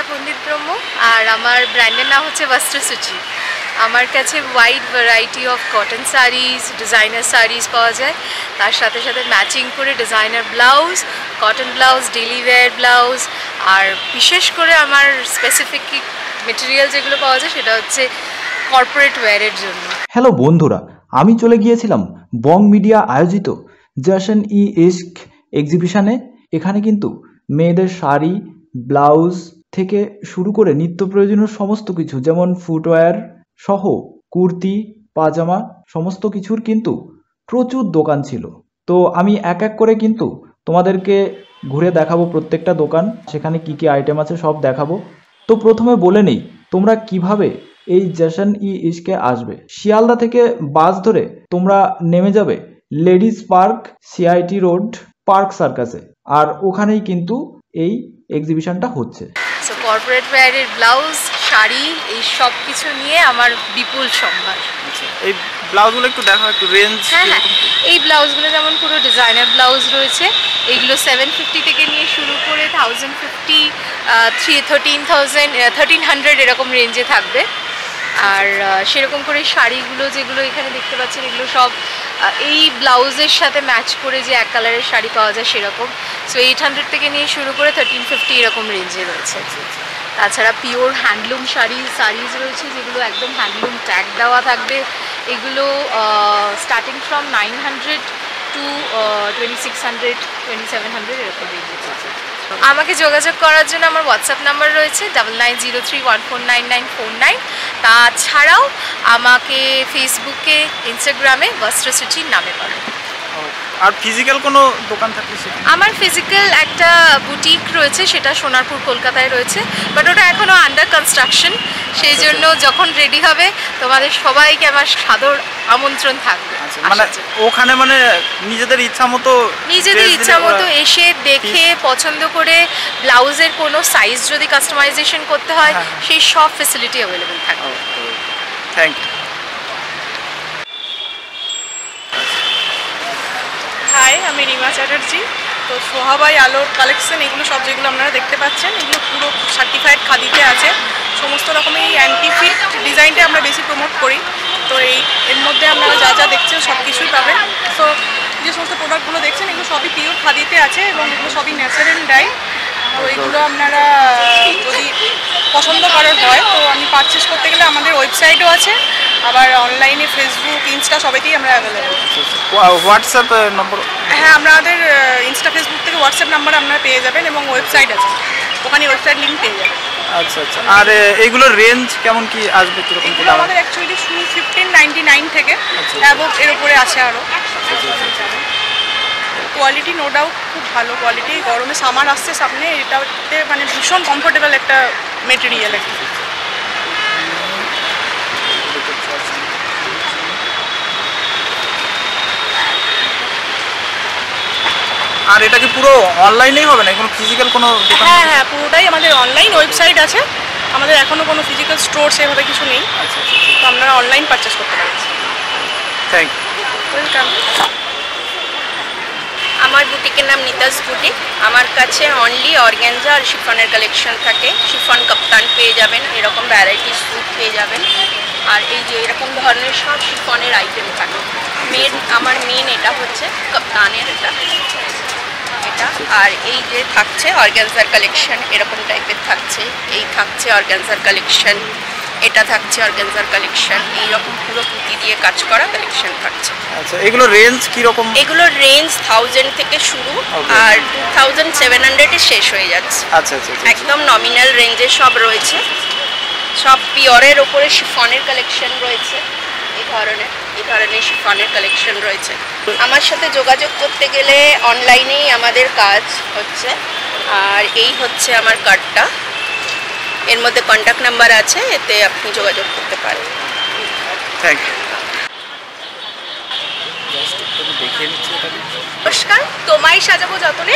পণ্ডিত ব্রহ্ম আর আমার ব্র্যান্ডের নাম হচ্ছে বস্ত্রসূচি। আমার কাছে wide variety of cotton saris, designer saris পাওয়া যায়, তার সাথে সাথে ম্যাচিং করে designer blouse, cotton blouse, daily wear blouse, আর বিশেষ করে আমার স্পেসিফিক মেটেরিয়াল যেগুলো পাওয়া যায় সেটা হচ্ছে কর্পোরেট ওয়্যারের জন্য। হ্যালো বন্ধুরা, আমি চলে গিয়েছিলাম বং মিডিয়া আয়োজিত জশন ই ইশক এক্সিবিশনে। এখানে কিন্তু মেয়েদের শাড়ি, ব্লাউজ থেকে শুরু করে নিত্য প্রয়োজনীয় সমস্ত কিছু, যেমন ফুটওয়্যার সহ কুর্তি, পাজামা, সমস্ত কিছুর কিন্তু প্রচুর দোকান ছিল। তো আমি এক এক করে কিন্তু তোমাদেরকে ঘুরে দেখাবো প্রত্যেকটা দোকান, সেখানে কি কি আইটেম আছে সব দেখাবো। তো প্রথমে বলে নেই তোমরা কিভাবে এই জশন ই ইশকে আসবে। শিয়ালদা থেকে বাস ধরে তোমরা নেমে যাবে ladies park, CIT road, park সার্কাসে, আর ওখানেই কিন্তু এই এক্সিবিশনটা হচ্ছে। সো কর্পোরেট ওয়্যারের ব্লাউজ, শাড়ি, এই সব কিছু নিয়ে আমার বিপুল সম্ভার। এই ব্লাউজগুলো একটু দেখা, একটু রেঞ্জ। হ্যাঁ, এই ব্লাউজগুলো যেমন পুরো ডিজাইনার ব্লাউজ রয়েছে, এইগুলো 750 থেকে নিয়ে শুরু করে 1050, 1300 এরকম রেঞ্জে থাকবে। আর সেরকম করে শাড়িগুলো যেগুলো এখানে দেখতে পাচ্ছেন, এগুলো সব এই ব্লাউজের সাথে ম্যাচ করে যে এক কালারের শাড়ি পাওয়া যায় সেরকম। সো 800 থেকে নিয়ে শুরু করে 1350 এরকম রেঞ্জে রয়েছে। তাছাড়া পিওর হ্যান্ডলুম শাড়িজ রয়েছে, যেগুলো একদম হ্যান্ডলুম ট্যাগ দেওয়া থাকবে। এগুলো স্টার্টিং ফ্রম 900 টু 2600, 2700 এরকম রেঞ্জে রয়েছে। আমাকে যোগাযোগ করার জন্য আমার হোয়াটসঅ্যাপ নাম্বার রয়েছে 9903149949। তাছাড়াও আমাকে ফেসবুকে, ইনস্টাগ্রামে বস্ত্রসূচি নামে পাবেন। আর ফিজিক্যাল কোনো দোকান থাকলে সেখানে? আমার ফিজিক্যাল একটা বুটিক রয়েছে, সেটা সোনারপুর কলকাতায় রয়েছে, বাট ওটা এখনও আন্ডার কনস্ট্রাকশন। সেই জন্য যখন রেডি হবে তোমাদের সবাইকে আমার সাদর আমন্ত্রণ থাকবে। মানে ওখানে মানে নিজেদের ইচ্ছা মতো এসে দেখে পছন্দ করে ব্লাউজের কোনো সাইজ যদি কাস্টমাইজেশন করতে হয়, সেই সব ফেসিলিটি অ্যাভেলেবেল থাকবে। Thank you. হাই, আমি রিমা চ্যাটার্জি। তো সোহাবাই আলোর কালেকশন, এগুলো সব যেগুলো আপনারা দেখতে পাচ্ছেন, এগুলো পুরো সার্টিফাইড খাদিতে আছে। সমস্ত রকমের এই অ্যান্টিফিট ডিজাইনটা আমরা বেশি প্রমোট করি। তো এর মধ্যে আপনারা যা যা দেখছেন সব কিছুই পাবেন। তো যে সমস্ত প্রোডাক্টগুলো দেখছেন এগুলো সবই পিওর খাদিতে আছে এবং এগুলো সবই ন্যাচারাল ডাই। তো এগুলো আপনারা যদি পছন্দ করার হয় তো আমি পারচেস করতে গেলে আমাদের ওয়েবসাইটও আছে, আবার অনলাইনে ফেসবুক, ইনস্টা সবেতেই আমরা অ্যাভেলেবল। হোয়াটসঅ্যাপ নম্বর? হ্যাঁ, আমাদের ইনস্টা, ফেসবুক থেকে হোয়াটসঅ্যাপ নাম্বার আপনারা পেয়ে যাবেন এবং ওয়েবসাইট আছে, ওখানে ওয়েবসাইট লিঙ্ক পেয়ে যাবেন। আচ্ছা আচ্ছা। আর এইগুলোর রেঞ্জ কেমন কি আসবে, কীরকম? এগুলো আমাদের অ্যাকচুয়ালি শুরু 1599 থেকে, এবং এর উপরে আছে আরও। কোয়ালিটি নো ডাউট খুব ভালো কোয়ালিটি। গরমে সামার আসছে সামনে, এটাতে মানে ভীষণ কমফোর্টেবল একটা মেটেরিয়াল। আর এটা কি পুরো অনলাইনেই হবে না, কোনো ফিজিক্যাল কোনো? হ্যাঁ, পুরোটাই আমাদের অনলাইন ওয়েবসাইট আছে। আমাদের এখনও কোনো ফিজিক্যাল স্টোর সেভাবে কিছু নেই, তো আপনারা অনলাইন পারচেস করতে পারেন। Thank you. ওয়েলকাম। আমার বুটিকের নাম নিতাস বুটিক। আমার কাছে অনলি অর্গ্যানজা আর শিফনের কালেকশন থাকে। শিফন কাপ্তান পেয়ে যাবেন, এরকম ভ্যারাইটি স্যুট পেয়ে যাবেন, আর এই যে এরকম ধরনের সব শিফনের আইটেম থাকে। আমার মেন এটা হচ্ছে কাপ্তানের, এটা। আর এই যে থাকছে অর্গ্যানজার কালেকশন, এরকম টাইপের থাকছে। এই থাকছে অর্গ্যানজার কালেকশন, এটা থাকছে অর্গ্যানজার কালেকশন। এইরকম পুরো পুঁতি দিয়ে কাজ করা কালেকশন থাকছে। আচ্ছা, এগুলো রেঞ্জ কীরকম? এগুলোর রেঞ্জ 1000 থেকে শুরু, আর 2700 শেষ হয়ে যাচ্ছে। আচ্ছা আচ্ছা, একদম নমিনাল রেঞ্জে সব রয়েছে। সব পিওরের ওপরে শিফনের কালেকশন রয়েছে। এই ধরনের শিফনের কালেকশন রয়েছে। আমার সাথে যোগাযোগ করতে গেলে অনলাইনেই আমাদের কাজ হচ্ছে। আর এই হচ্ছে আমার কার্ডটা, এর মধ্যে কন্ট্যাক্ট নাম্বার আছে, এতে আপনি যোগাযোগ করতে পারেন। Thank you. নমস্কার, তোমায় সাজাবো যতনে।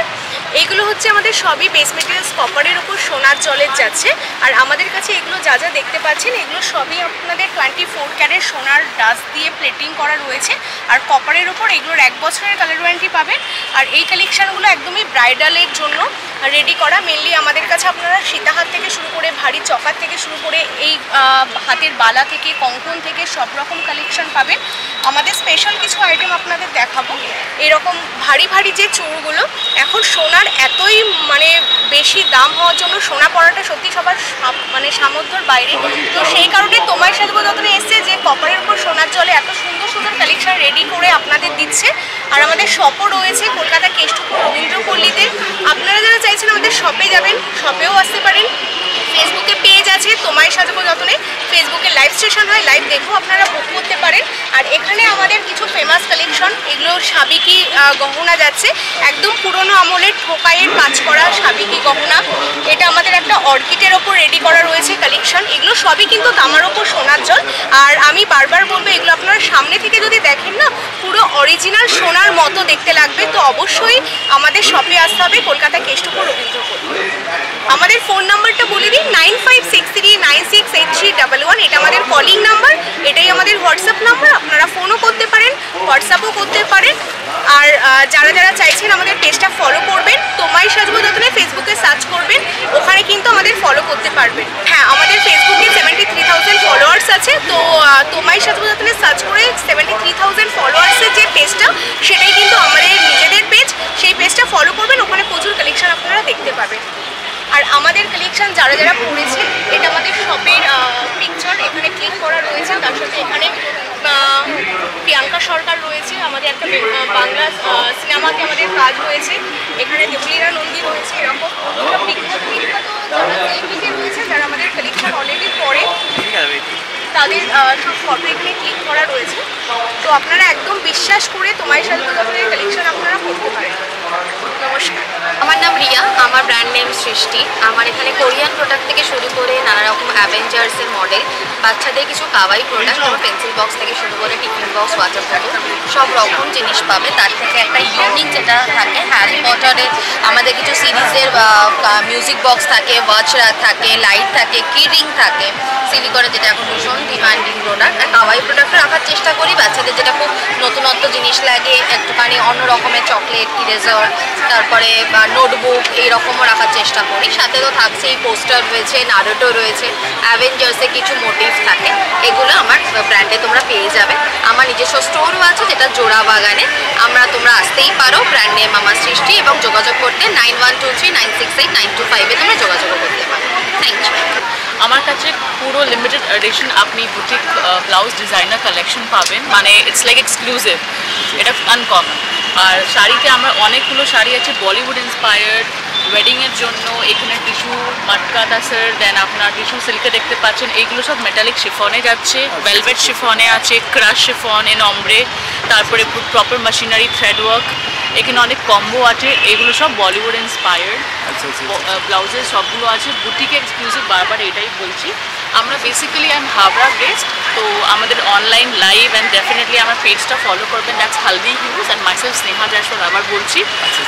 এইগুলো হচ্ছে আমাদের সবই বেস মেটেরিয়ালস কপারের উপর সোনার জলের যাচ্ছে। আর আমাদের কাছে এগুলো যা যা দেখতে পাচ্ছেন এগুলো সবই আপনাদের 24 ক্যারেট সোনার ডাস্ট দিয়ে প্লেটিং করা রয়েছে। আর কপারের উপর এগুলোর 1 বছরের কালার ওয়ারেন্টি পাবেন। আর এই কালেকশানগুলো একদমই ব্রাইডালের জন্য, রেডি করা। মেনলি আমাদের কাছে আপনারা সীতাহার থেকে শুরু করে ভারী চকার থেকে শুরু করে এই হাতের বালা থেকে কঙ্কন থেকে সব রকম কালেকশন পাবেন। আমাদের স্পেশাল কিছু আইটেম আপনাদের দেখাবো। এরকম ভারী ভারী যে চোরগুলো, এখন সোনার এতই মানে বেশি দাম হওয়ার জন্য সোনা পরাটা সত্যি সবার মানে সামর্থ্যের বাইরে। তো সেই কারণে তোমায় সাজবো যতনে এসছে যে কপারের উপর সোনার জলে এত সুন্দর সুন্দর কালেকশন রেডি করে আপনাদের দিচ্ছে। আর আমাদের শপও রয়েছে কলকাতা কেষ্টপুর রবীন্দ্রপল্লীতে। আপনারা যারা চাইছেন আমাদের শপে যাবেন, শপেও আসতে পারেন। ফেসবুকে পেজ আছে তোমায় সাজাবো যতনে, ফেসবুকে লাইভ সেশন হয়, লাইভ দেখেও আপনারা বুক করতে পারেন। আর এখানে আমাদের কিছু ফেমাস কালেকশন, এগুলো সাবিকি গহনা যাচ্ছে, একদম পুরনো আমলের ঠোকাইয়ের কাজ করা সাবিকি গহনা। এটা আমাদের একটা অর্কিডের ওপর রেডি করা রয়েছে কালেকশন। এগুলো সবই কিন্তু তামার ওপর সোনার জল। আর আমি বারবার বলবো, এগুলো আপনারা সামনে থেকে যদি দেখেন না, পুরো অরিজিনাল সোনার মতো দেখতে লাগবে। তো অবশ্যই আমাদের শপে আসতে হবে, কলকাতা কেষ্টপুর রবীন্দ্রপল্লী। আমাদের ফোন নাম্বারটা বলে দিই, 9563968311। এটা আমাদের কলিং নাম্বার, এটাই আমাদের হোয়াটসঅ্যাপ নাম্বার। আপনারা ফোনও করতে পারেন, হোয়াটসঅ্যাপও করতে পারেন। আর যারা যারা চাইছেন আমাদের পেজটা ফলো করবেন, তোমায় সাজবো যতনে ফেসবুকে সার্চ করবেন, ওখানে কিন্তু আমাদের ফলো করতে পারবেন। হ্যাঁ, আমাদের ফেসবুকে 73,000 ফলোয়ার্স আছে। তো তোমায় সাজবো যতনে সার্চ করে 73,000 ফলোয়ার্সের যে পেজটা, সেটাই কিন্তু আমাদের নিজেদের পেজ। সেই পেজটা ফলো করবেন, ওখানে প্রচুর কালেকশন আপনারা দেখতে পাবেন। আর আমাদের কালেকশন যারা যারা পড়েছে, এটা আমাদের শপের পিকচার এখানে ক্লিক করা রয়েছে। তার সাথে এখানে প্রিয়াঙ্কা সরকার রয়েছে, আমাদের একটা বাংলা সিনেমাতে আমাদের কাজ হয়েছে। এখানে দেবলীরা নন্দী রয়েছে। এরকম বিখ্যাত বিখ্যাত যারা সেলিব্রিটি রয়েছে, যারা আমাদের কালেকশন অলরেডি পড়ে, তাদের সব ফটো এখানে ক্লিক করা রয়েছে। তো আপনারা একদম বিশ্বাস করে তোমায় সাজবো যতনের কালেকশন আপনারা করতে পারেন। নমস্কার, আমার নাম রিয়া, আমার ব্র্যান্ড নেম সৃষ্টি। আমার এখানে কোরিয়ান প্রোডাক্ট থেকে শুরু করে নানা রকম অ্যাভেঞ্জার্সের মডেল, বাচ্চাদের কিছু কাওয়াই প্রোডাক্ট, যেমন পেন্সিল বক্স থেকে শুরু করে টিফিন বক্স, ওয়াটার বটল, সব রকম জিনিস পাবে। তার থেকে একটা ইউনিক যেটা থাকে, হ্যারি পটারে আমাদের কিছু সিরিজের মিউজিক বক্স থাকে, ওয়াচ থাকে, লাইট থাকে, কি রিং থাকে, সিলিকনের যেটা এখন ভীষণ ডিমান্ডিং প্রোডাক্ট। আর কাওয়াই প্রোডাক্ট রাখার চেষ্টা করি, বাচ্চাদের যেটা খুব নতুনত্ব জিনিস লাগে, একটুখানি অন্য রকমের চকলেট, ইরেজার, তারপরে নোটবুক, এইরকমও রাখার চেষ্টা করি। সাথে তো থাকছেই পোস্টার রয়েছে, নারুটো রয়েছে, অ্যাভেঞ্জার্সের কিছু মোটিভ থাকে। এগুলো আমার ব্র্যান্ডে তোমরা পেয়ে যাবে। আমার নিজস্ব স্টোরও আছে, যেটা জোড়া বাগানে। তোমরা আসতেই পারো, ব্র্যান্ড নেম আমার সৃষ্টি, এবং যোগাযোগ করতে 9123968925-এ তোমরা যোগাযোগ করতে পারো। Thank you. আমার কাছে পুরো লিমিটেড এডিশন আপনি বুটিক ব্লাউজ ডিজাইনার কালেকশন পাবেন, মানে ইটস লাইক এক্সক্লুসিভ, এটা আনকমন। আর শাড়িতে আমার অনেকগুলো শাড়ি আছে বলিউড ইন্সপায়ার্ড, ওয়েডিংয়ের জন্য। এখানে টিস্যু মাটকা তাসের, দেন আপনার টিস্যু সিল্কে দেখতে পাচ্ছেন, এইগুলো সব মেটালিক শিফনে যাচ্ছে, ভেলভেট শিফনে আছে, ক্রাশ শিফন এন অমব্রে, তারপরে প্রপার মেশিনারি থ্রেড ওয়ার্ক। এখানে অনেক কম্বো আছে, এগুলো সব বলিউড ইন্সপায়ার্ড ব্লাউজের সবগুলো আছে, বুটিকে এক্সক্লুসিভ। বারবার এটাই বলছি, আমরা basically I am Habra based. তো আমাদের অনলাইন লাইভ অ্যান্ড ডেফিনেটলি আমার পেজটা ফলো করবেন, that's Haldi hues and myself Sneha Jaiswal. আবার বলছি,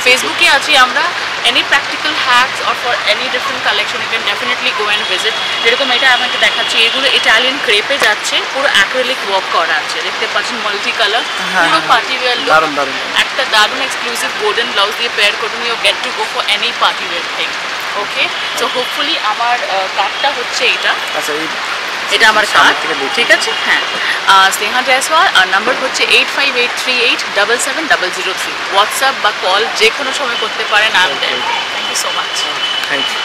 ফেসবুকে আছি আমরা। Any practical hacks or for any different collection you can definitely go and visit. যেরকম এটা আমাকে দেখাচ্ছি, এগুলো ইটালিয়ান ক্রেপে যাচ্ছে, পুরো অ্যাক্রিলিক ওয়ার্ক করা আছে, দেখতে পাচ্ছেন মাল্টি কালার, পুরো পার্টি ওয়্যার লুক। একটা দারুণ এক্সক্লুসিভ গোল্ডেন ব্লাউজ দিয়ে পেয়ার করুন, you get to go for any party wear thing. Okay, so hopefully আমার কার্ডটা হচ্ছে এইটা, এটা আমার কার্ড, ঠিক আছে? হ্যাঁ, স্নেহা জয়সওয়াল। আর নাম্বার হচ্ছে 8583877003। হোয়াটসঅ্যাপ বা কল যে কোনো সময় করতে পারেন। Thank you so much. Thank you.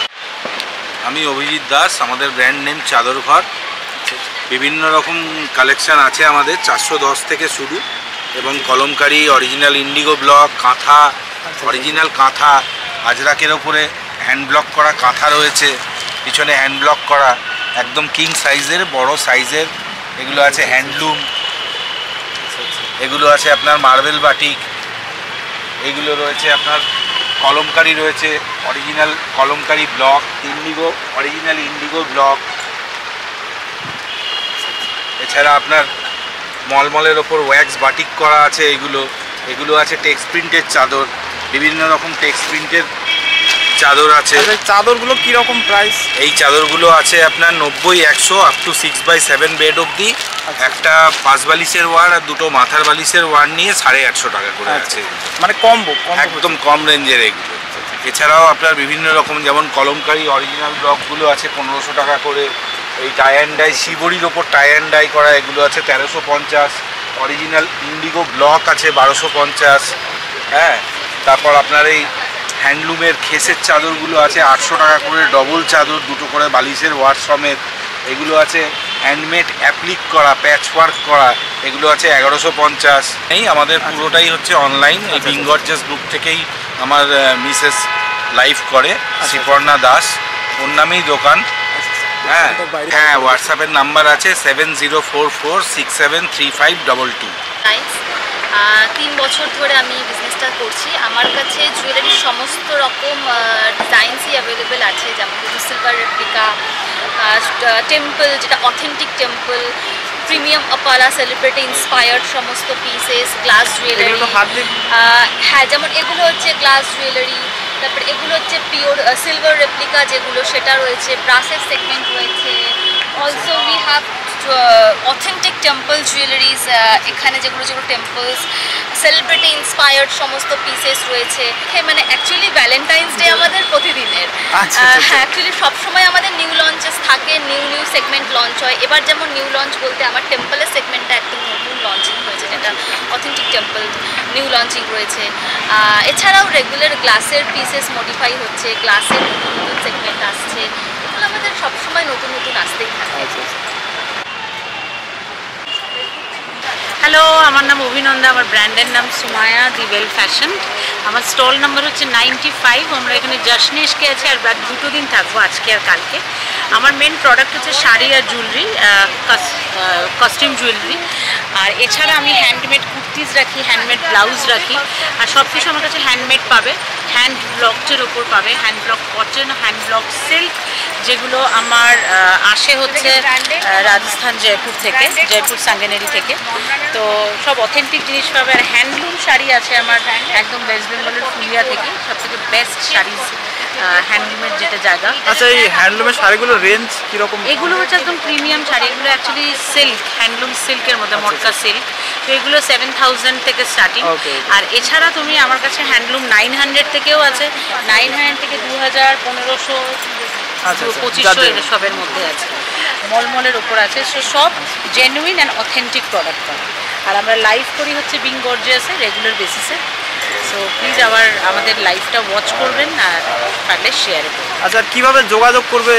আমি অভিজিৎ দাস, আমাদের ব্র্যান্ড নেম চাদর ঘর। বিভিন্ন রকম কালেকশান আছে আমাদের, 410 থেকে শুরু, এবং কলমকারি, অরিজিনাল ইন্ডিগো ব্লক, কাঁথা, অরিজিনাল কাঁথা, আজরাকের ওপরে হ্যান্ড ব্লক করা কাঁথা রয়েছে, পিছনে হ্যান্ড ব্লক করা, একদম কিং সাইজের, বড় সাইজের। এগুলো আছে হ্যান্ডলুম, এগুলো আছে আপনার মার্বেল বাটিক, এগুলো রয়েছে আপনার কলমকারি রয়েছে, original kalamkari block, Indigo, original Indigo block. এছাড়া আপনার মলমলের ওপর ওয়্যাক্স বাটিক করা আছে, এগুলো আছে টেক্সট প্রিন্টের চাদর, বিভিন্ন রকম টেক্সট প্রিন্টের চাদর আছে। চাদরগুলো কীরকম প্রাইস? এই চাদরগুলো আছে আপনার 90, 100 আপ টু 6x7 বেড অবধি। একটা 5 বালিশের ওয়ার আর দুটো মাথার বালিশের ওয়ার নিয়ে 850 টাকা করে আছে। মানে কম্বো, একদম কম রেঞ্জের এগুলো। এছাড়াও আপনার বিভিন্ন রকম যেমন কলমকারি অরিজিনাল ব্লকগুলো আছে 1500 টাকা করে, এই টাই অ্যান্ড ডাই শিবরির ওপর টাই অ্যান্ড ডাই করা এগুলো আছে 1350, অরিজিনাল ইন্ডিগো ব্লক আছে 1250, হ্যাঁ। তারপর আপনার এই হ্যান্ডলুমের খেসের চাদরগুলো আছে 800 টাকা করে, ডবল চাদর 2টো করে বালিশের ওয়ার সমেত, এগুলো আছে হ্যান্ডমেড অ্যাপ্লিক করা প্যাচ ওয়ার্ক করা, এগুলো আছে 1150। এই আমাদের পুরোটাই হচ্ছে অনলাইন, এই বিঙ্গরজাস গ্রুপ থেকেই আমার মিসেস লাইভ করে, শ্রীপর্ণা দাস, ওর নামেই দোকান। হ্যাঁ হ্যাঁ, হোয়াটসঅ্যাপের নাম্বার আছে 7044673522। 3 বছর ধরে আমি বিজনেসটা করছি। আমার কাছে জুয়েলারির সমস্ত রকম ডিজাইনসই অ্যাভেলেবেল আছে, যেমন সিলভার রেপ্লিকা, টেম্পল যেটা অথেন্টিক টেম্পল, প্রিমিয়াম আপালা সেলিব্রিটি ইন্সপায়ার্ড সমস্ত পিসেস, গ্লাস জুয়েলারি। হ্যাঁ, যেমন এগুলো হচ্ছে গ্লাস জুয়েলারি, তারপরে এগুলো হচ্ছে পিওর সিলভার রেপ্লিকা যেগুলো সেটা রয়েছে, ব্রাসের সেগমেন্ট রয়েছে। Also we have authentic temple jewelleries, এখানে যেগুলো টেম্পলস সেলিব্রিটি ইন্সপায়ার্ড সমস্ত পিসেস রয়েছে। মানে অ্যাকচুয়ালি ভ্যালেন্টাইন্স ডে আমাদের প্রতিদিনের। হ্যাঁ, অ্যাকচুয়ালি সবসময় আমাদের নিউ লঞ্চেস থাকে, নিউ সেগমেন্ট লঞ্চ হয়। এবার যেমন নিউ লঞ্চ বলতে আমার টেম্পলের সেগমেন্টটা একদম নতুন লঞ্চিং হয়েছে, যেটা অথেন্টিক টেম্পল নিউ লঞ্চিং রয়েছে। এছাড়াও রেগুলার গ্লাসের পিসেস মডিফাই হচ্ছে, গ্লাসের নতুন নতুন সেগমেন্ট আসছে, এগুলো আমাদের সবসময় নতুন নতুন আসতেই থাকে। হ্যালো, আমার নাম অভিনন্দা, আমার ব্র্যান্ডের নাম সুমায়া দি ওয়েল ফ্যাশন। আমার স্টল নাম্বার হচ্ছে 95। আমরা এখানে জশনেশকে আছি, আর 2 দিন থাকবো, আজকে আর কালকে। আমার মেন প্রোডাক্ট হচ্ছে শাড়ি আর জুয়েলারি, কস্টিউম জুয়েলারি। আর এছাড়া আমি হ্যান্ডমেড কুর্তিজ রাখি, হ্যান্ডমেড ব্লাউজ রাখি, আর সব কিছু আমার কাছে হ্যান্ডমেড পাবে, হ্যান্ড ব্লকটের ওপর পাবে, hand block cotton, hand block silk, যেগুলো আমার আসে হচ্ছে রাজস্থান জয়পুর থেকে, জয়পুর সাঙ্গেনেরি থেকে। তো সব অথেন্টিক জিনিস পাবে। আর হ্যান্ডলুম শাড়ি আছে আমার একদম ওয়েস্ট বেঙ্গলের ফুলিয়া থেকে, সবথেকে বেস্ট শাড়ি হ্যান্ডলুমের যেটা জায়গা। আচ্ছা, এই হ্যান্ডলুমের শাড়িগুলোর রেঞ্জ কীরকম? এগুলো হচ্ছে একদম প্রিমিয়াম শাড়ি, এগুলো অ্যাকচুয়ালি সিল্ক, হ্যান্ডলুম সিল্কের মধ্যে, মটকা সিল্ক। তো এগুলো 7000 থেকে স্টার্টিং। আর এছাড়া তুমি আমার কাছে হ্যান্ডলুম 900 থেকেও আছে, 900 থেকে 2000, 1500, 2500 সবের মধ্যে আছে, মলমলের ওপর আছে। সব জেনুইন অ্যান্ড অথেন্টিক প্রোডাক্ট পাবে। আর আমরা লাইভ করি হচ্ছে বিং গর্জিয়াসে রেগুলার বেসিসে। সো প্লিজ আমাদের লাইভটা ওয়াচ করবেন আর পারলে শেয়ার করবেন। আচ্ছা, কীভাবে যোগাযোগ করবে?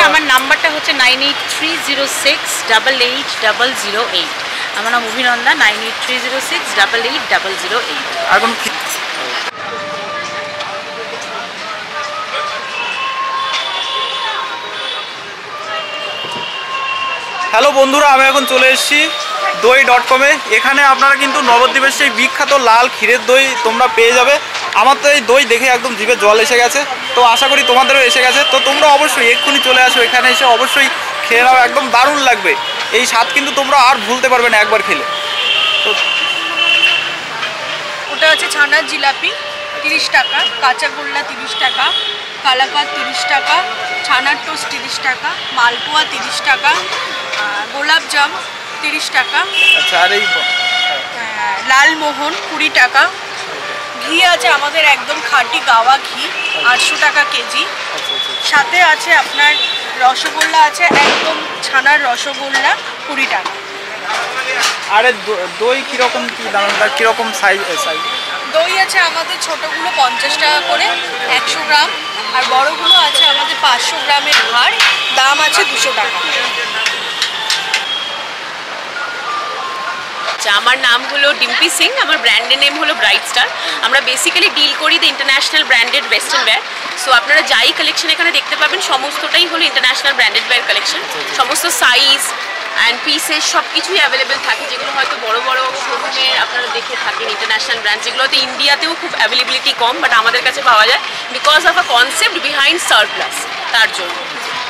আমার নাম্বারটা হচ্ছে 9830688008। আমার নাম অভিনন্দা, 9830688008। আর কোনো হ্যালো বন্ধুরা, আমি এখন চলে এসেছি দই.com-এ। এখানে আপনারা কিন্তু নবদ্বীপের সেই বিখ্যাত লাল ক্ষীরের দই তোমরা পেয়ে যাবে। আমার তো এই দই দেখে একদম জিভে জল এসে গেছে, তো আশা করি তোমাদেরও এসে গেছে। তো তোমরা অবশ্যই এক্ষুনি চলে আসো, এখানে এসে অবশ্যই খেয়ে নাও, একদম দারুণ লাগবে। এই স্বাদ কিন্তু তোমরা আর ভুলতে পারবে না একবার খেলে। তো ওটা হচ্ছে ছানার জিলাপি 30 টাকা, কাঁচাগোল্লা 30 টাকা, কালাকাঁদ 30 টাকা, ছানার টোস্ট 30 টাকা, মালপোয়া 30 টাকা, গোলাপজাম 30 টাকা। আচ্ছা, আর এই লালমোহন 20 টাকা। ঘি আছে আমাদের একদম খাঁটি গাওয়া ঘি, 800 টাকা কেজি। সাথে আছে আপনার রসগোল্লা আছে, একদম ছানার রসগোল্লা 20 টাকা। আরে দই কীরকম কী দাম, কীরকম সাইজ? দই আছে আমাদের ছোটোগুলো 50 টাকা করে 100 গ্রাম, আর বড়গুলো আছে আমাদের 500 গ্রামের ভার, দাম আছে 200 টাকা। আমার নাম হলো ডিম্পি সিং, আমার ব্র্যান্ডের নেম হলো ব্রাইট স্টার। আমরা বেসিক্যালি ডিল করি the international branded western wire. So আপনারা যাই কালেকশন এখানে দেখতে পাবেন সমস্তটাই হলো ইন্টারন্যাশনাল ব্র্যান্ডেড ওয়্যার কালেকশন। সমস্ত সাইজ অ্যান্ড পিসেস সব কিছুই অ্যাভেলেবেল থাকে, যেগুলো হয়তো বড় বড় শোরুমে আপনারা দেখে থাকেন ইন্টারন্যাশনাল ব্র্যান্ড, যেগুলো হয়তো ইন্ডিয়াতেও খুব অ্যাভেলেবিলিটি কম, বাট আমাদের কাছে পাওয়া যায় because of a concept behind surplus, তার জন্য।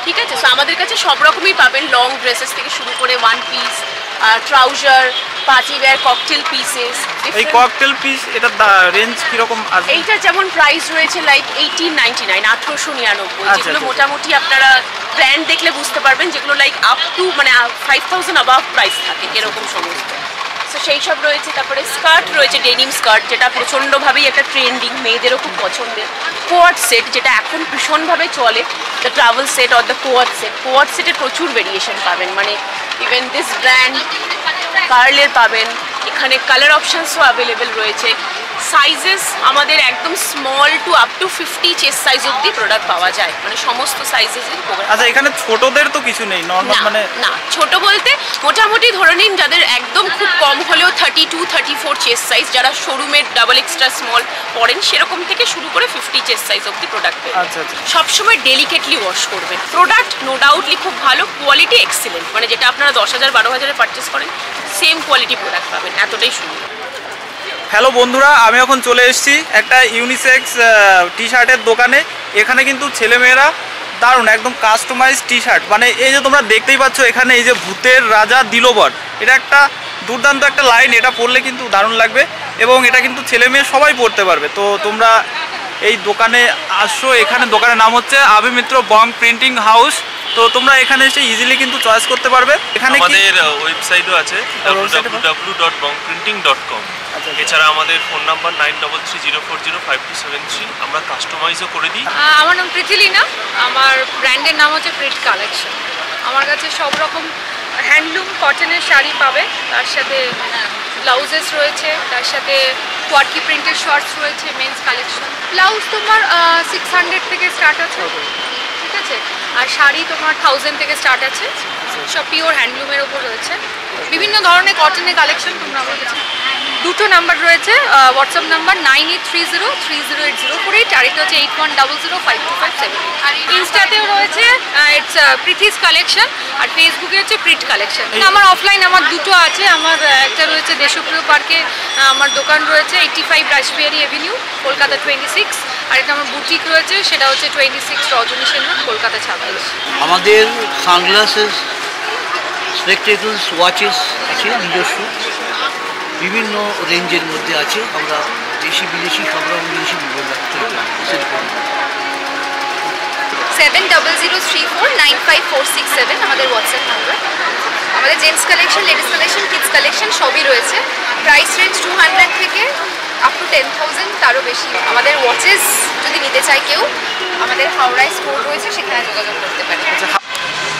ঠিক আছে, সো আমাদের কাছে সব রকমই পাবেন, লং ড্রেসেস থেকে শুরু করে 1 piece, trouser, party wear, cocktail pieces. এই ককটেল পিস এটা রেঞ্জ কিরকম আছে? এইটা যেমন প্রাইস রয়েছে লাইক 1899, 1899, যেগুলো মোটামুটি আপনারা ব্র্যান্ড দেখলে বুঝতে পারবেন, যেগুলো লাইক আপ টু মানে 5000 অ্যাবাভ প্রাইস থাকে এরকম সমস্ত। সো সেই সব রয়েছে। তারপরে স্কার্ট রয়েছে, ডেনিম স্কার্ট, যেটা প্রচণ্ডভাবেই একটা ট্রেন্ডিং, মেয়েদেরও খুব পছন্দের। কোয়াড সেট, যেটা এখন ভীষণভাবে চলে, the travel set or the quad set. Quad সেটের প্রচুর ভেরিয়েশন পাবেন, মানে ইভেন দিস ব্র্যান্ড কার্লের পাবেন। এখানে কালার অপশানসও অ্যাভেলেবেল রয়েছে। সাইজেস আমাদের একদম small to up to 50 chest size অব্দি প্রোডাক্ট পাওয়া যায়, মানে সমস্ত সাইজেসই। আচ্ছা, এখানে ছোটদের তো কিছু নেই নর্মাল, মানে না, ছোট বলতে মোটামুটি ধরে নিন যাদের একদম খুব কম হলেও 32, 34 চেস্ট সাইজ, যারা শোরুমের ডাবল এক্সট্রা স্মল পড়েন সেরকম থেকে শুরু করে 50 চেস্ট সাইজ অব্দি প্রোডাক্ট পেয়ে। আচ্ছা আচ্ছা। সবসময় ডেলিকেটলি ওয়াশ করবেন। প্রোডাক্ট নো ডাউটলি খুব ভালো, কোয়ালিটি এক্সিলেন্ট, মানে যেটা আপনারা 10,000 12,000-এ পারচেস করেন সেম কোয়ালিটি প্রোডাক্ট পাবেন, এতটাই সুন্দর। হ্যালো বন্ধুরা, আমি এখন চলে এসেছি একটা ইউনিসেক্স টি শার্টের দোকানে। এখানে কিন্তু ছেলেমেয়েরা দারুণ একদম কাস্টমাইজ টি শার্ট, মানে এই যে তোমরা দেখতেই পাচ্ছ এখানে এই যে ভূতের রাজা দিলোবর, এটা একটা দুর্দান্ত একটা লাইন, এটা পরলে কিন্তু দারুণ লাগবে এবং এটা কিন্তু ছেলে মেয়ে সবাই পরতে পারবে। তো তোমরা এই দোকানে আসো, এখানে দোকানের নাম হচ্ছে আবি মিত্র বং প্রিন্টিং হাউস। তো তোমরা এখানে এসে ইজিলি কিন্তু চয়েস করতে পারবে। এখানে আমাদের ওয়েবসাইটও আছে www.bongprinting.com। এছাড়া আমাদের ফোন নাম্বার 9304052273। আমরা কাস্টমাইজও করে দিই। আমার নাম পৃথিলীনা, আমার ব্র্যান্ডের নাম হচ্ছে প্রিট কালেকশন। আমার কাছে সব রকম হ্যান্ডলুম কটনের শাড়ি পাবে, তার সাথে ব্লাউজেস রয়েছে, তার সাথে কোয়ার্কি প্রিন্টের শর্টস রয়েছে, মেন্স কালেকশন। ব্লাউজ তোমার 600 থেকে স্টার্ট আছে, ঠিক আছে, আর শাড়ি তোমার 1000 থেকে স্টার্ট আছে। সব পিওর হ্যান্ডলুমের ওপর রয়েছে, বিভিন্ন ধরনের কটনের কালেকশন তোমরা আমার কাছে। দুটো নাম্বার রয়েছে, হোয়াটসঅ্যাপ নাম্বার 9830308048, আরেকটা হচ্ছে 81005257। আর ইনস্টাতেও রয়েছে ইটস প্রীতিস কালেকশন, আর ফেসবুকে হচ্ছে প্রিট কালেকশন। আমার অফলাইন আমার দুটো আছে, আমার একটা রয়েছে দেশপ্রিয় পার্কে, আমার দোকান রয়েছে 85 রাসবিহারি এভিনিউ, কলকাতা 26, আর একটা আমার বুটিক রয়েছে, সেটা হচ্ছে 26 রজনী সেন রোড, কলকাতা 26। আমাদের সানগ্লাসেস, স্পেকটেকলস, ওয়াচেস আছে নিজস্ব, বিভিন্ন রেঞ্জের মধ্যে আছে। আমরা দেশি বিদেশি সব রকম জিনিসই সেল করি। 7003495467 আমাদের হোয়াটসঅ্যাপ নাম্বার। আমাদের gents collection, ladies collection, kids collection সবই রয়েছে। প্রাইস রেঞ্জ 200 থেকে আপ টু 10,000, তারও বেশি। আমাদের ওয়াচেস যদি নিতে চাই কেউ, আমাদের হাওড়ায় স্টোর রয়েছে, সেখানে যোগাযোগ করতে পারে।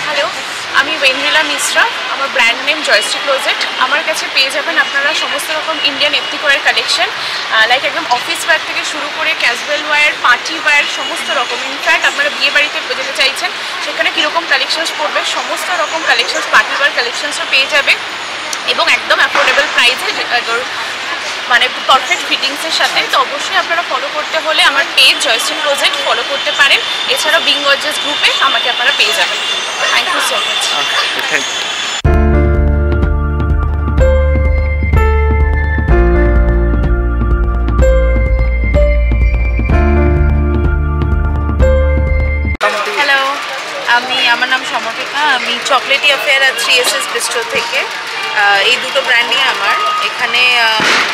হ্যালো, আমি ওয়েন্দ্রিলা মিশ্রা, আমার ব্র্যান্ড নেম জয়শ্রী ক্লোজেট। আমার কাছে পেয়ে যাবেন আপনারা সমস্ত রকম Indian ethnic wire collection, like একদম অফিস ওয়্যার থেকে শুরু করে ক্যাজুয়াল ওয়্যার, পার্টি ওয়্যার, সমস্ত রকম। ইনফ্যাক্ট আপনারা বিয়ে বাড়িতে যেতে চাইছেন সেখানে কীরকম কালেকশনস পড়বে, সমস্ত রকম কালেকশনস, পার্টি ওয়্যার কালেকশনসও পেয়ে যাবে এবং একদম অ্যাফোর্ডেবল প্রাইসে, মানে পারফেক্ট ফিটিংসের সাথে। তো অবশ্যই আপনারা ফলো করতে হলে আমার পেজ জয়শ্রী ক্লোজেট ফলো করতে পারেন। এছাড়াও বিং গর্জিয়াস গ্রুপে আমাকে আপনারা পেয়ে যাবেন। Thank you so much. Hello, আমার নাম সমর্পিকা, আমি চকলেটি অ্যাফেয়ার আর 3SS বিস্ট্রো থেকে। এই দুটো ব্র্যান্ডই আমার। এখানে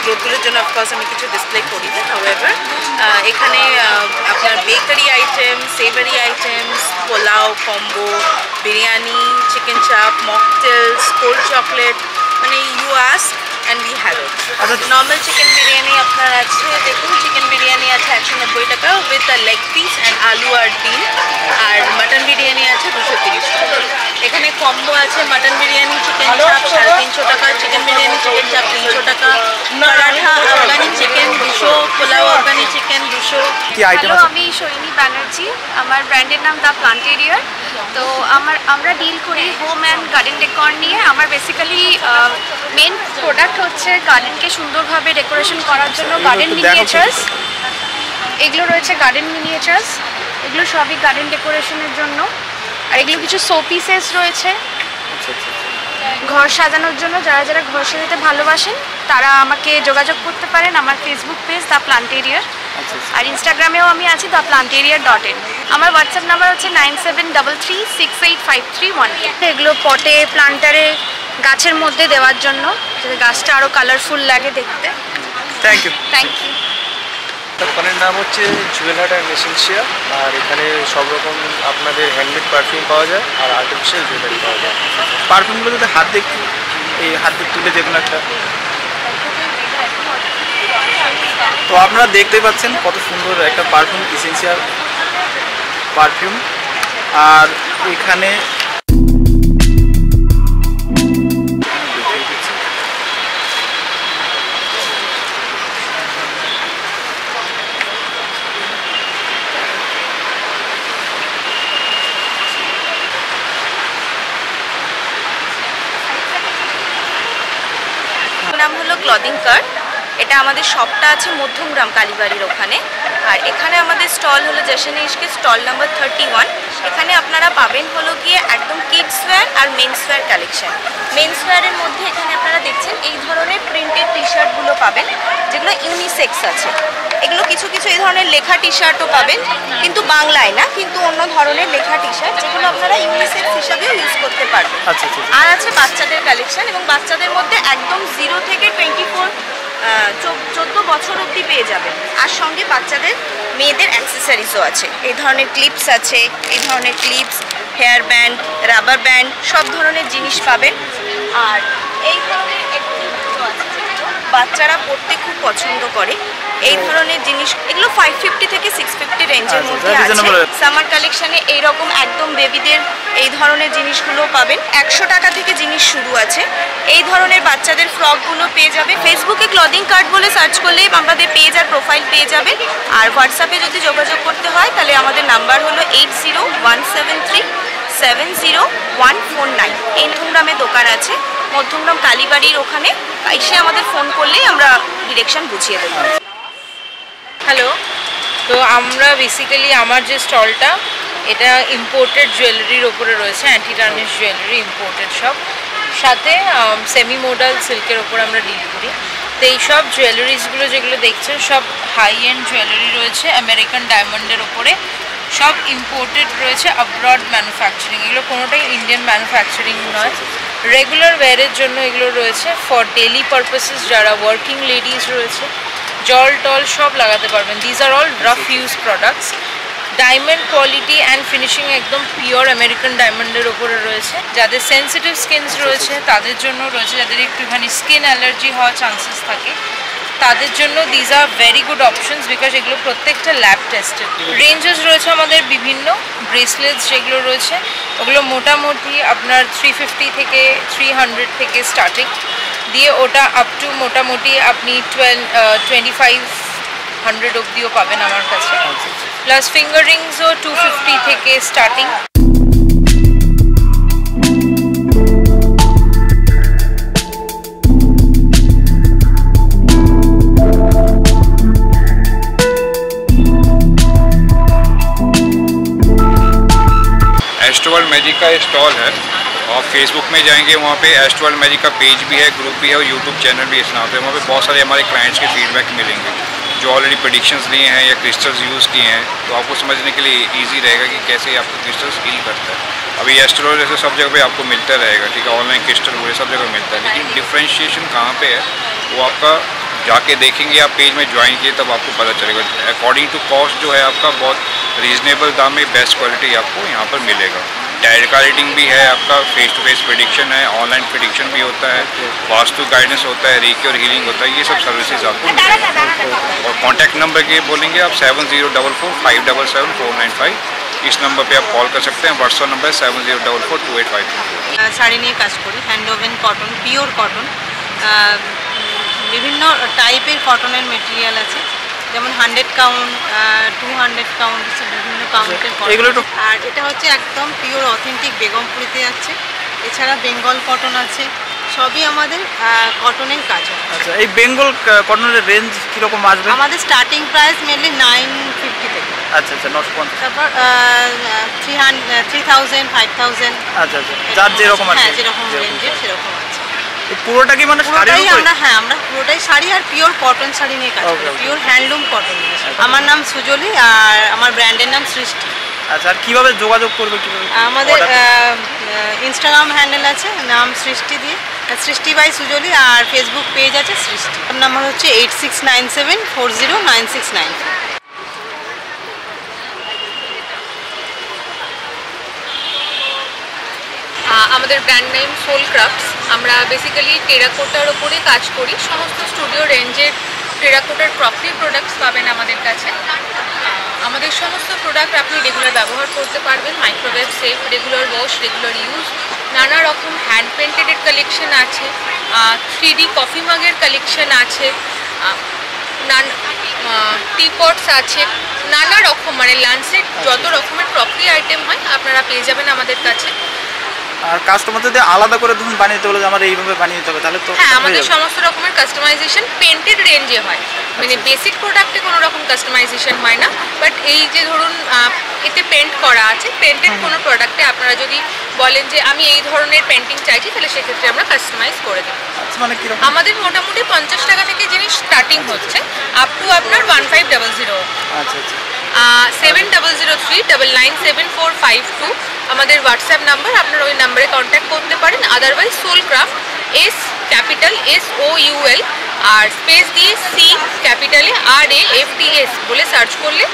গ্রোথগুলোর জন্য অফকোর্স আমি কিছু ডিসপ্লে করি না, হাউএভার এখানে আপনার bakery item, savoury items, pulao, combo, biryani, chicken chaap, mocktails, cold chocolate, মানে you ask and we have it. Normal chicken biryani আপনার আছে, দেখুন চিকেন বিরিয়ানি আছে 190 টাকা with a leg piece and আলু আর ডিম, আর মাটন বিরিয়ানি আছে 230 টাকা। এখানে কম্বো আছে মাটন বিরিয়ানি চিকেন চাপ 350 টাকা, চিকেন বিরিয়ানি চিকেন চাপ 300 টাকা, paratha Afghani chicken 200, pulao Afghani chicken 200। Hello, আমি সৈনী ব্যানার্জি, আমার ব্র্যান্ডের নাম দ্য প্লান্টেরিয়ার। তো আমরা ডিল করি হোম অ্যান্ড গার্ডেন ডেকর নিয়ে। আমার বেসিক্যালি মেন প্রোডাক্ট হচ্ছে গার্ডেনকে সুন্দরভাবে ডেকোরেশন করার জন্য গার্ডেন মিনিয়েচার্স। এগুলো রয়েছে গার্ডেন মিনিয়েচার্স, এগুলো সবই গার্ডেন ডেকোরেশনের জন্য। আর এগুলো কিছু শো পিসেস রয়েছে ঘর সাজানোর জন্য। যারা যারা ঘর সাজাতে ভালোবাসেন তারা আমাকে যোগাযোগ করতে পারেন। আমার ফেসবুক পেজ দ্য প্লান্টেরিয়ার, আর ইনস্টাগ্রামেও আমি আছি theplanterier.in। আমার হোয়াটসঅ্যাপ নাম্বার হচ্ছে 9733685312। এগুলো পটে, প্লান্টারে, গাছের মধ্যে দেওয়ার জন্য, যাতে গাছটা আরও কালারফুল লাগে দেখতে। Thank you. Thank you. দোকানের নাম হচ্ছে জুয়েল হার্ট অ্যান্ড এসেনশিয়া, আর এখানে সব রকম আপনাদের হ্যান্ডমেড পারফিউম পাওয়া যায় আর আর্টিফিশিয়াল জুয়েলারি পাওয়া যায়। পারফিউমগুলো যদি হাত দেখি এই হাত তুলে যে কোনো একটা। তো আপনারা দেখতেই পাচ্ছেন কত সুন্দর একটা পারফিউম, এসেন্সিয়াল পারফিউম। আর এখানে নাম হলো ক্লদিং কার্ট। এটা আমাদের শপটা আছে মধ্যমগ্রাম কালীবাড়ির ওখানে। আর এখানে আমাদের স্টল হলো জশন ইশকে স্টল নাম্বার 31। এখানে আপনারা পাবেন হলো গিয়ে একদম কিডস ওয়্যার আর মেন্স ওয়্যার কালেকশন। মেন্স ওয়্যারের মধ্যে এখানে আপনারা দেখছেন এই ধরনের প্রিন্টেড টি শার্টগুলো পাবেন, যেগুলো ইউনিসেক্স আছে। এগুলো কিছু কিছু এই ধরনের লেখা টি শার্টও পাবেন, কিন্তু বাংলায় না, কিন্তু অন্য ধরনের লেখা টি শার্ট, যেগুলো আপনারা ইউনিসেক্স হিসাবেও ইউজ করতে পারবেন। আর আছে বাচ্চাদের কালেকশন, এবং বাচ্চাদের মধ্যে একদম 0 থেকে 14 বছর অবধি পেয়ে যাবেন। আর সঙ্গে বাচ্চাদের মেয়েদের অ্যাক্সেসরিজও আছে। এই ধরনের ক্লিপস আছে, এই ধরনের clips, hair band, rubber band, সব ধরনের জিনিস পাবেন। আর এই ধরনের বাচ্চারা পড়তে খুব পছন্দ করে এই ধরনের জিনিস। এগুলো 550 থেকে 650 রেঞ্জের মধ্যে আছে। সামার কালেকশনে এইরকম একদম বেবিদের এই ধরনের জিনিসগুলো পাবেন। 100 টাকা থেকে জিনিস শুরু আছে। এই ধরনের বাচ্চাদের ফ্রকগুলো পেয়ে যাবে। ফেসবুকে ক্লদিং কার্ট বলে সার্চ করলেই আমাদের পেজ আর প্রোফাইল পেয়ে যাবে। আর হোয়াটসঅ্যাপে যদি যোগাযোগ করতে হয় তাহলে আমাদের নাম্বার হলো 8017370149। এই মধ্যমগ্রামে দোকান আছে, মধ্যমগ্রাম কালীবাড়ির ওখানে। এসে আমাদের ফোন করলেই আমরা ডিরেকশন বুঝিয়ে দেবো। হ্যালো, তো আমরা বেসিক্যালি আমার যে স্টলটা, এটা ইম্পোর্টেড জুয়েলারির ওপরে রয়েছে, অ্যান্টি টার্নিশ জুয়েলারি ইম্পোর্টেড সব, সাথে সেমি মোডাল সিল্কের ওপর আমরা ডিল করি। তো এইসব জুয়েলারিজগুলো যেগুলো দেখছেন সব হাই এন্ড জুয়েলারি রয়েছে, আমেরিকান ডায়মন্ডের ওপরে, সব ইম্পোর্টেড রয়েছে, আব্রড ম্যানুফ্যাকচারিং। এগুলো কোনোটাই ইন্ডিয়ান ম্যানুফ্যাকচারিং নয়। রেগুলার ওয়্যারের জন্য এগুলো রয়েছে, ফর ডেলি পারপাসেস যারা ওয়ার্কিং লেডিজ রয়েছে, জল টল সব লাগাতে পারবেন। These are all rough use products. Diamond quality and finishing একদম পিওর আমেরিকান ডায়মন্ডের ওপরে রয়েছে। যাদের সেন্সিটিভ স্কিনস রয়েছে তাদের জন্য রয়েছে, যাদের একটুখানি স্কিন অ্যালার্জি হওয়ার চান্সেস থাকে তাদের জন্য these are very good options, because এগুলো প্রত্যেকটা ল্যাব টেস্টেড। রেঞ্জেস রয়েছে আমাদের বিভিন্ন। ব্রেসলেটস যেগুলো রয়েছে ওগুলো মোটামুটি আপনার 350 থেকে 300 থেকে স্টার্টিং দিয়ে ওটা আপ টু মোটামুটি আপনি 2500 অবধিও পাবেন আমার কাছে। প্লাস ফিঙ্গার রিংসও 250 থেকে স্টার্টিং। एस्ट्रोवर्ल्ड मैजिक का स्टॉल है और फेसबुक में जाएंगे वहाँ पे एस्ट्रोवर्ल्ड मैजिक का पेज भी है, ग्रुप भी है और यूट्यूब चैनल भी इस नाम पे। वहाँ पे बहुत सारे हमारे क्लाइंट्स के फीडबैक मिलेंगे जो ऑलरेडी प्रेडिक्शंस लिए हैं या क्रिस्टल्स यूज़ किए हैं, तो आपको समझने के लिए ईजी रहेगा कि कैसे आपको क्रिस्टल्स हील करता है। अभी एस्ट्रोवर्ल्ड जैसे सब जगह पे आपको मिलता रहेगा, ठीक है, ऑनलाइन क्रिस्टल वो सब जगह मिलता है, लेकिन डिफ्रेंशिएशन कहाँ पे है वो आपका जाके देखेंगे, आप पेज में ज्वाइन किए तब आपको पता चलेगा। अकॉर्डिंग टू कॉस्ट जो है आपका बहुत रीजनेबल दाम में बेस्ट क्वालिटी आपको यहाँ पर मिलेगा। डायरेक्ट रीडिंग भी है आपका, फेस टू फेस प्रेडिक्शन है, ऑनलाइन प्रेडिक्शन भी होता है, वास्तु गाइडेंस होता है, रेकी और हीलिंग होता है, ये सब सर्विसेज आपको मिलेगा। और कॉन्टैक्ट नंबर के बोलेंगे आप 7044577495, इस नंबर पे आप कॉल कर सकते हैं। व्हाट्सअप नंबर है 70442852। শাড়ি নিয়ে কাজ করি, hand woven cotton, pure cotton, বিভিন্ন টাইপের কটনের মেটেরিয়াল আছে, যেমন 100 কাউন্ট, 200 কাউন্ট, বিভিন্ন কাউন্টের কটন। আর এটা হচ্ছে একদম পিওর অথেন্টিক বেগমপুরিতে আছে। এছাড়া বেঙ্গল কটন আছে, সবই আমাদের কটনের কাজ। আচ্ছা, এই বেঙ্গল কটনের রেঞ্জ কীরকম আসবে? আমাদের স্টার্টিং প্রাইস মেনলি 950 থেকে। আচ্ছা আচ্ছা, 950। তারপর 3000, 5000। আচ্ছা আচ্ছা, যার যেরকম আছে, হ্যাঁ যেরকম রেঞ্জের সেরকম আছে। পুরোটা কি মানে পুরোটাই আমরা পুরোটাই শাড়ি আর পিওর কটন শাড়ি নিয়ে কাজ করি, পিওর হ্যান্ডলুম কটন। আমার নাম সুজলি আর আমার ব্র্যান্ডের নাম সৃষ্টি। আচ্ছা, আর কিভাবে যোগাযোগ করবে? আমাদের ইনস্টাগ্রাম হ্যান্ডেল আছে, নাম সৃষ্টি দিয়ে, সৃষ্টি বাই সুজলি, আর ফেসবুক পেজ আছে সৃষ্টি। নাম্বার হচ্ছে 8697409694। আমাদের ব্র্যান্ড নেম সোল ক্রাফটস। আমরা বেসিক্যালি টেরাকোটার ওপরে কাজ করি। সমস্ত স্টুডিও রেঞ্জের টেরাকোটার ক্রকরি প্রোডাক্টস পাবেন আমাদের কাছে। আমাদের সমস্ত প্রোডাক্ট আপনি রেগুলার ব্যবহার করতে পারবেন, microwave safe, regular wash, regular use. নানা রকম হ্যান্ড পেন্টেডের কালেকশন আছে, 3D কফি মাগের কালেকশন আছে, টিপটস আছে, নানা রকম মানে লাঞ্চের যত রকমের ক্রকরি আইটেম হয় আপনারা পেয়ে যাবেন আমাদের কাছে। আর কাস্টমার যদি আলাদা করে ধরুন বানিয়ে দিতে বলে যে আমার এইভাবে বানিয়ে দিতে হবে তাহলে তো হ্যাঁ, আমাদের সমস্ত রকমের কাস্টমাইজেশন পেন্টেড রেঞ্জে হয়, মানে বেসিক প্রোডাক্টে কোনো রকম কাস্টমাইজেশন হয় না। বাট এই যে ধরুন এতে পেন্ট করা আছে, পেন্টেড কোনো প্রোডাক্টে আপনারা যদি বলেন যে আমি এই ধরনের পেন্টিং চাইছি তাহলে সেক্ষেত্রে আমরা কাস্টমাইজ করে দেবো। মানে কি আমাদের মোটামুটি 50 টাকা থেকে জিনিস স্টার্টিং হচ্ছে আপ টু আপনার 1500। আচ্ছা আচ্ছা 7003997452 আমাদের হোয়াটসঅ্যাপ নাম্বার, আপনারা ওই নাম্বারে কন্ট্যাক্ট করতে পারেন। Otherwise soul craft S capital SOUL আর স্পেস দিয়ে সি ক্যাপিটালে RAFTS বলে সার্চ করলে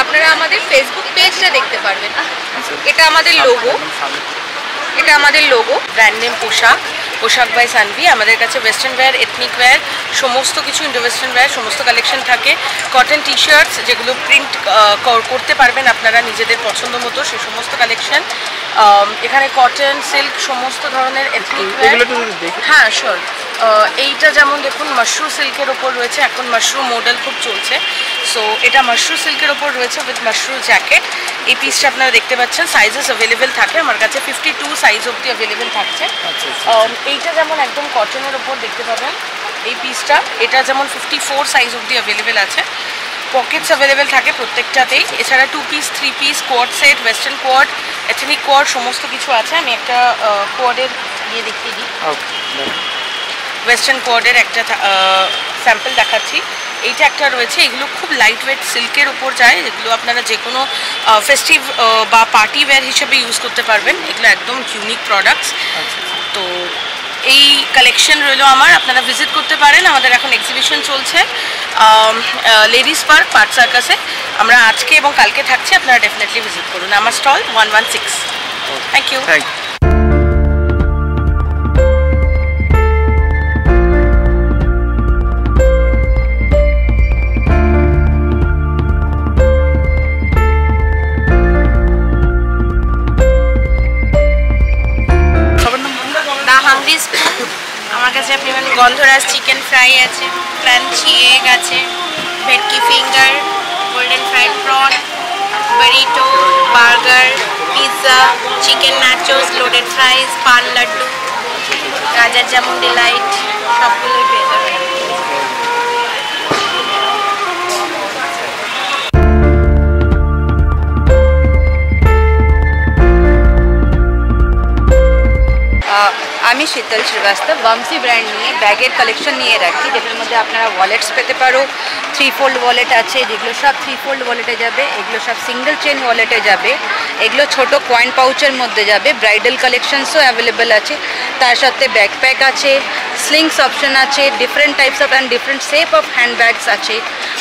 আপনারা আমাদের ফেসবুক পেজটা দেখতে পারবেন। এটা আমাদের লোগো, এটা আমাদের লোগো। ব্র্যান্ড নেম পোশাক বাই সানভি। আমাদের কাছে ওয়েস্টার্ন ওয়্যার, এথনিক ওয়্যার, সমস্ত কিছু ইন্ডো ওয়েস্টার্ন ওয়্যার সমস্ত কালেকশন থাকে। কটন টি শার্টস যেগুলো প্রিন্ট করতে পারবেন আপনারা নিজেদের পছন্দ মতো, সেই সমস্ত কালেকশন। এখানে কটন, সিল্ক সমস্ত ধরনের এথনিক ওয়্যার। হ্যাঁ শিওর। এইটা যেমন দেখুন মাশরু সিল্কের ওপর রয়েছে, এখন মাশরু মডেল খুব চলছে। সো এটা মাশরু সিল্কের ওপর রয়েছে উইথ মাশরু জ্যাকেট। এই পিসটা আপনারা দেখতে পাচ্ছেন, সাইজেস অ্যাভেলেবেল থাকে আমার কাছে, 52 সাইজ অবধি অ্যাভেলেবেল থাকছে। এইটা যেমন একদম কটনের ওপর দেখতে পাবেন এই পিসটা, এটা যেমন 54 সাইজ অবধি অ্যাভেলেবেল আছে। পকেটস অ্যাভেলেবেল থাকে প্রত্যেকটাতেই। এছাড়া 2 piece, 3 piece, quad set, western quad, ethnic quad সমস্ত কিছু আছে। আমি একটা কোয়াডের দিয়ে দেখিয়ে দিই, ওয়েস্টার্ন কোয়াডের একটা স্যাম্পল দেখাচ্ছি। এইটা একটা রয়েছে, এগুলো খুব লাইট ওয়েট সিল্কের উপর যায়, যেগুলো আপনারা যে কোনো ফেস্টিভ বা পার্টি ওয়্যার হিসেবে ইউজ করতে পারবেন। এগুলো একদম ইউনিক প্রোডাক্টস। তো এই কালেকশন রইলো আমার, আপনারা ভিজিট করতে পারেন। আমাদের এখন এক্সিবিশন চলছে লেডিস পার্ক পার্ক সার্কাসে। আমরা আজকে এবং কালকে থাকছি, আপনারা ডেফিনেটলি ভিজিট করুন। আমার স্টল 116। Thank you. আমার কাছে আপনি মানে গন্ধরাজ চিকেন ফ্রাই আছে, ক্রাঞ্চি এগ আছে, ভেটকি finger, golden fried prawn, burrito, burger, pizza, chicken nachos, loaded fries, paan laddu, গাজর জামুন ডিলাইট সবগুলোই পেয়ে যাবেন। আমি শীতল শ্রীবাস্তব বামসি ব্র্যান্ড নিয়ে ব্যাগের কালেকশন নিয়ে রাখি, যেটার মধ্যে আপনারা ওয়ালেটস পেতে পারো। 3 ফোল্ড ওয়ালেট আছে, যেগুলো সব 3 ফোল্ড ওয়ালেটে যাবে। এগুলো সব সিঙ্গেল চেন ওয়ালেটে যাবে। এগুলো ছোট কয়েন পাউচের মধ্যে যাবে। ব্রাইডাল কালেকশনসও অ্যাভেলেবেল আছে। তার সাথে ব্যাকপ্যাক আছে, স্লিংস অপশন আছে, different types of and different shape of হ্যান্ডব্যাগস আছে।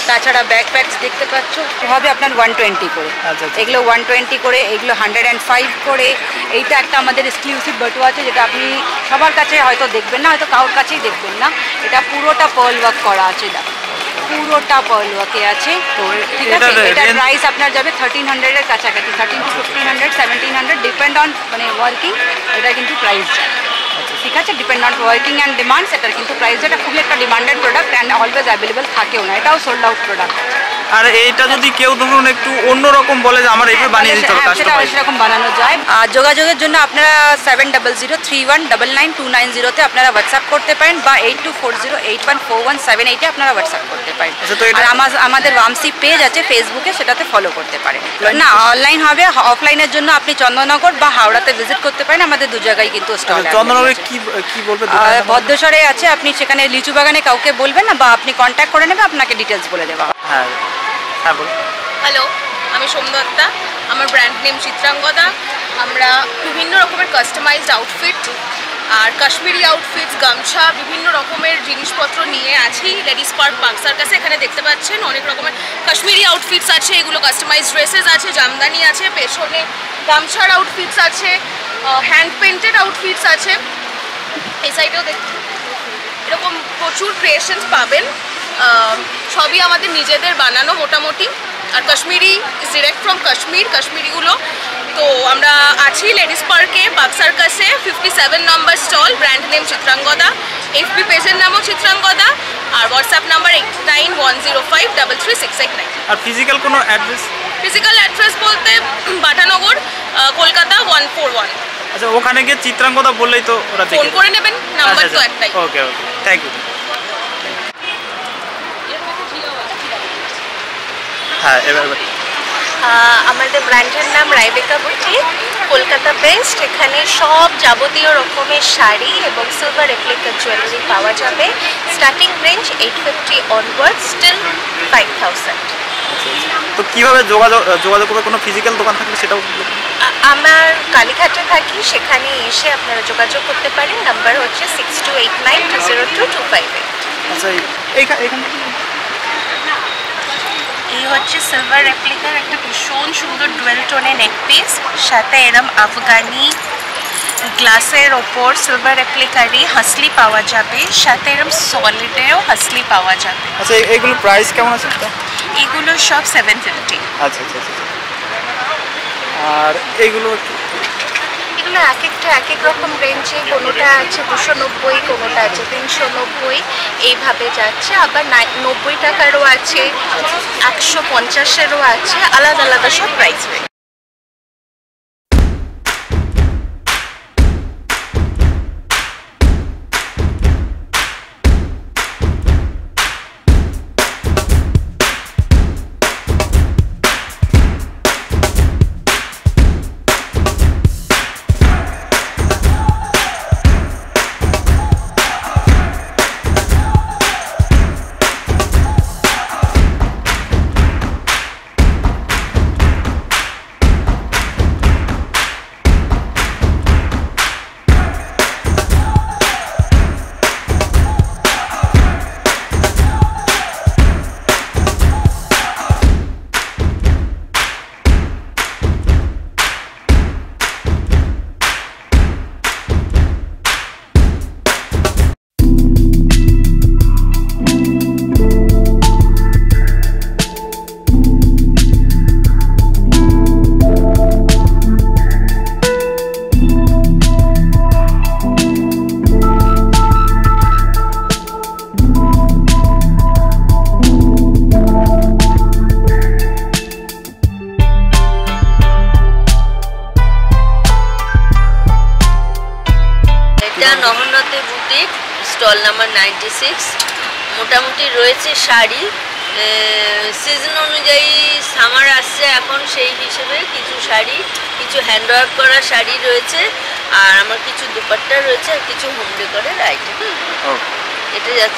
তাছাড়া ব্যাকপ্যাকস দেখতে পাচ্ছ হবে আপনার 120 করে, এগুলো 120 করে, এগুলো 105 করে। এইটা একটা আমাদের এক্সক্লুসিভ বাটু আছে, যেটা আপনি সবার কাছে হয়তো দেখবেন না, হয়তো কারোর কাছেই দেখবেন না। এটা পুরোটা পার্ল ওয়ার্ক করা আছে, পুরোটা পার্ল ওয়ার্কে আছে। ঠিক আছে, এটার প্রাইস আপনার যাবে 1300 এর কাছাকাছি, 1300 to 1500, 1700 ডিপেন্ড অন মানে ওয়ার্কিং। এটা কিন্তু প্রাইস যায়, ঠিক আছে, depend on working and demands. এটার কিন্তু প্রাইস, এটা খুবই একটা demanded product and always available থাকেও না, এটাও সোল্ড আউট প্রোডাক্ট। আর এইটা যদি কেউ ধরুন একটু অন্যরকম বলে যে আমার এইভাবে বানিয়ে দিতে হবে, সেরকম বানানো যায়। আর যোগাযোগের জন্য আপনারা 7003199290 আপনারা হোয়াটসঅ্যাপ করতে পারেন, বা 8240814178 আপনারা হোয়াটসঅ্যাপ করতে পারেন। আর আমাদের ওয়ামসি পেজ আছে ফেসবুকে, সেটাতে ফলো করতে পারেন। না অনলাইন হবে, অফলাইনের জন্য আপনি চন্দননগর বা হাওড়াতে ভিজিট করতে পারেন। আমাদের দু জায়গায় কিন্তু স্টল আছে। চন্দননগরে কি বলবে? ভদ্রেশ্বরে আছে, আপনি সেখানে লিচু বাগানে কাউকে বলবেন না, বা আপনি কন্ট্যাক্ট করে নেবেন, আপনাকে ডিটেলস বলে দেওয়া। হ্যাঁ হ্যাঁ বলুন। হ্যালো, আমি সোমদত্তা, আমার ব্র্যান্ড নেম চিত্রাঙ্গদা। আমরা বিভিন্ন রকমের কাস্টমাইজড আউটফিট আর কাশ্মীরি আউটফিটস, গামছা, বিভিন্ন রকমের জিনিসপত্র নিয়ে আছি লেডিস পার্ক পার্ক সার্কাসে। এখানে দেখতে পাচ্ছেন অনেক রকমের কাশ্মীরি আউটফিটস আছে, এগুলো কাস্টমাইজড ড্রেসেস আছে, জামদানি আছে, পেছনে গামছার আউটফিটস আছে, হ্যান্ড পেন্টেড আউটফিটস আছে, এই সাইডেও এরকম প্রচুর ক্রিয়েশনস পাবেন, সবই আমাদের নিজেদের বানানো মোটামুটি। আর কাশ্মীরি ইজ ডিরেক্ট ফ্রম কাশ্মীরিগুলো তো আমরা আছি লেডিস পার্কে বাক্সার কাছে 57 number stall, brand name Chitrangada, FB পেজের নামও চিত্রাঙ্গদা, আর হোয়াটসঅ্যাপ নাম্বার 8910533689। আর ফিজিক্যাল কোনো অ্যাড্রেস? ফিজিক্যাল অ্যাড্রেস বলতে বাটানগর, কলকাতা 141। আচ্ছা, ওখানে গিয়ে চিত্রাঙ্গদা বললেই তো ওরা ফোন করে নেবেন, নাম্বার তো একটাই। ওকে ওকে, থ্যাংক ইউ। হ্যাঁ, এবার আমাদের ব্র্যান্ডের নাম রাইবেকা বুটিক, কলকাতা বেস্ট। এখানে সব যাবতীয় রকমের শাড়ি এবং সিলভার রেপ্লিকা জুয়েলারি পাওয়া যাবে। Starting range 850 onward, still 5000। তো কিভাবে যোগাযোগ করবে? কোনো ফিজিক্যাল দোকান থাকলে সেটাও? আমার কালীঘাটে থাকি, সেখানে এসে আপনারা যোগাযোগ করতে পারেন। নাম্বার হচ্ছে 6289202258। আচ্ছা, এইখানে এই হচ্ছে সিলভার রেপ্লিকার একটা ভীষণ সুন্দর ডুয়েল টোনে নেক পিস, সাথে এরম আফগানি গ্লাসের ওপর সিলভার রেপ্লিকারই হাসলি পাওয়া যাবে, সাথে এরম সলিডেও হাসলি পাওয়া যাবে। আচ্ছা, এইগুলোর প্রাইস কেমন আছে? এগুলো সব 750। আচ্ছা আচ্ছা আচ্ছা। আর এইগুলো এগুলো এক একটা এক এক রকম রেঞ্জে, কোনোটা আছে 290, কোনোটা আছে 390, এইভাবে যাচ্ছে। আবার 90 টাকারও আছে, 150-এরও আছে, আলাদা আলাদা সব প্রাইস রয়েছে। নহন্নতে বুটিক, স্টল নাম্বার 96। মোটামুটি রয়েছে শাড়ি, সিজন অনুযায়ী সামার আসছে এখন, সেই হিসেবে কিছু শাড়ি, কিছু হ্যান্ডওয়ার্ক করা শাড়ি রয়েছে, আর আমার কিছু দুপাট্টা রয়েছে, আর কিছু হোম ডেকোরের আইটেম। এটা যাচ্ছে।